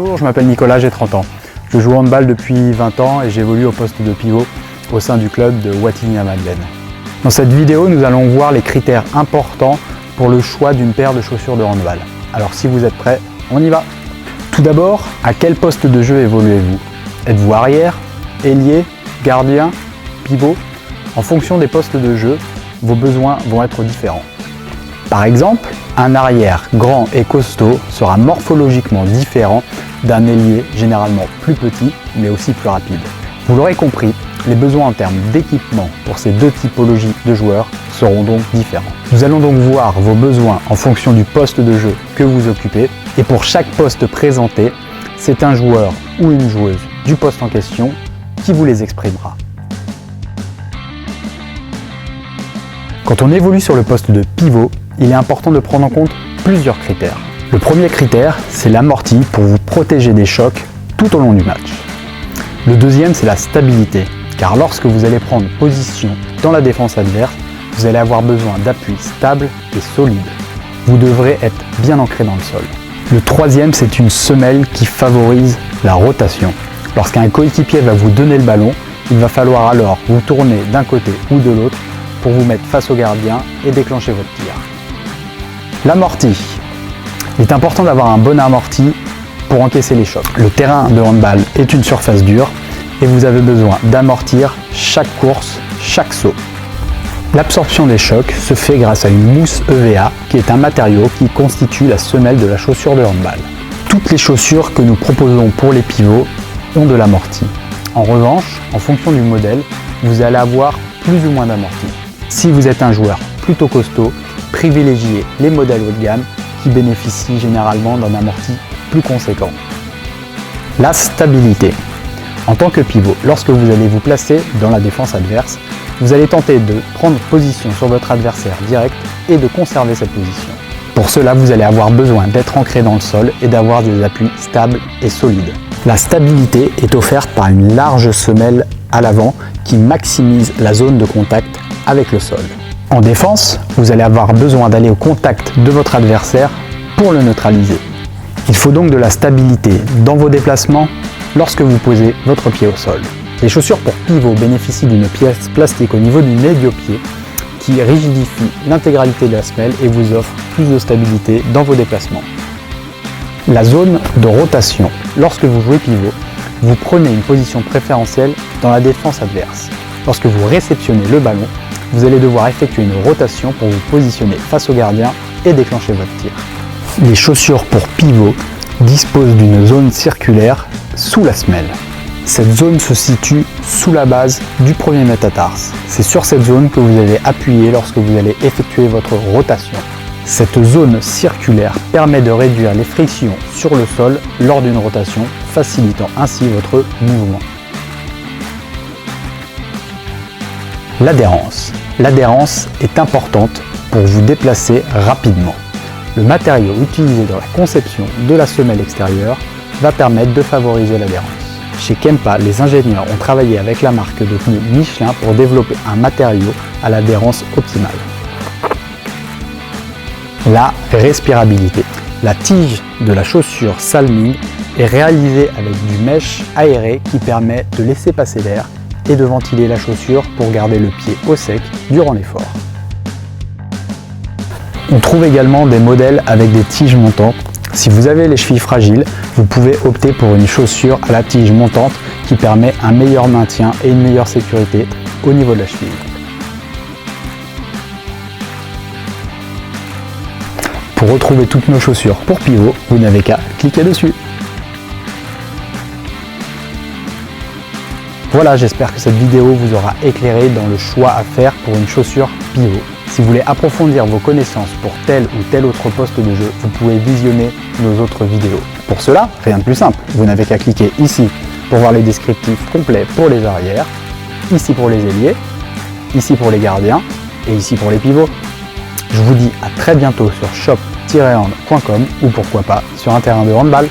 Bonjour, je m'appelle Nicolas, j'ai 30 ans. Je joue au handball depuis 20 ans et j'évolue au poste de pivot au sein du club de Wattignies-Madeleine. Dans cette vidéo, nous allons voir les critères importants pour le choix d'une paire de chaussures de handball. Alors si vous êtes prêts, on y va. Tout d'abord, à quel poste de jeu évoluez-vous? Êtes-vous arrière, ailier, gardien, pivot? En fonction des postes de jeu, vos besoins vont être différents. Par exemple, un arrière grand et costaud sera morphologiquement différent d'un ailier généralement plus petit mais aussi plus rapide. Vous l'aurez compris, les besoins en termes d'équipement pour ces deux typologies de joueurs seront donc différents. Nous allons donc voir vos besoins en fonction du poste de jeu que vous occupez et pour chaque poste présenté, c'est un joueur ou une joueuse du poste en question qui vous les exprimera. Quand on évolue sur le poste de pivot, il est important de prendre en compte plusieurs critères. Le premier critère, c'est l'amorti pour vous protéger des chocs tout au long du match. Le deuxième, c'est la stabilité, car lorsque vous allez prendre position dans la défense adverse, vous allez avoir besoin d'appuis stables et solides. Vous devrez être bien ancré dans le sol. Le troisième, c'est une semelle qui favorise la rotation. Lorsqu'un coéquipier va vous donner le ballon, il va falloir alors vous tourner d'un côté ou de l'autre pour vous mettre face au gardien et déclencher votre tir. L'amorti. Il est important d'avoir un bon amorti pour encaisser les chocs. Le terrain de handball est une surface dure et vous avez besoin d'amortir chaque course, chaque saut. L'absorption des chocs se fait grâce à une mousse EVA qui est un matériau qui constitue la semelle de la chaussure de handball. Toutes les chaussures que nous proposons pour les pivots ont de l'amorti. En revanche, en fonction du modèle, vous allez avoir plus ou moins d'amorti. Si vous êtes un joueur plutôt costaud, privilégiez les modèles haut de gamme qui bénéficient généralement d'un amorti plus conséquent. La stabilité. En tant que pivot, lorsque vous allez vous placer dans la défense adverse, vous allez tenter de prendre position sur votre adversaire direct et de conserver cette position. Pour cela, vous allez avoir besoin d'être ancré dans le sol et d'avoir des appuis stables et solides. La stabilité est offerte par une large semelle à l'avant qui maximise la zone de contact avec le sol. En défense, vous allez avoir besoin d'aller au contact de votre adversaire pour le neutraliser. Il faut donc de la stabilité dans vos déplacements lorsque vous posez votre pied au sol. Les chaussures pour pivot bénéficient d'une pièce plastique au niveau du médio-pied qui rigidifie l'intégralité de la semelle et vous offre plus de stabilité dans vos déplacements. La zone de rotation. Lorsque vous jouez pivot, vous prenez une position préférentielle dans la défense adverse. Lorsque vous réceptionnez le ballon, vous allez devoir effectuer une rotation pour vous positionner face au gardien et déclencher votre tir. Les chaussures pour pivot disposent d'une zone circulaire sous la semelle. Cette zone se situe sous la base du premier métatarse. C'est sur cette zone que vous allez appuyer lorsque vous allez effectuer votre rotation. Cette zone circulaire permet de réduire les frictions sur le sol lors d'une rotation, facilitant ainsi votre mouvement. L'adhérence. L'adhérence est importante pour vous déplacer rapidement. Le matériau utilisé dans la conception de la semelle extérieure va permettre de favoriser l'adhérence. Chez Kempa, les ingénieurs ont travaillé avec la marque de pneus Michelin pour développer un matériau à l'adhérence optimale. La respirabilité. La tige de la chaussure Salming est réalisée avec du mesh aéré qui permet de laisser passer l'air et de ventiler la chaussure pour garder le pied au sec durant l'effort. On trouve également des modèles avec des tiges montantes. Si vous avez les chevilles fragiles, vous pouvez opter pour une chaussure à la tige montante qui permet un meilleur maintien et une meilleure sécurité au niveau de la cheville. Pour retrouver toutes nos chaussures pour pivot, vous n'avez qu'à cliquer dessus. Voilà, j'espère que cette vidéo vous aura éclairé dans le choix à faire pour une chaussure pivot. Si vous voulez approfondir vos connaissances pour tel ou tel autre poste de jeu, vous pouvez visionner nos autres vidéos. Pour cela, rien de plus simple, vous n'avez qu'à cliquer ici pour voir les descriptifs complets pour les arrières, ici pour les ailiers, ici pour les gardiens et ici pour les pivots. Je vous dis à très bientôt sur shop-hand.com ou pourquoi pas sur un terrain de handball.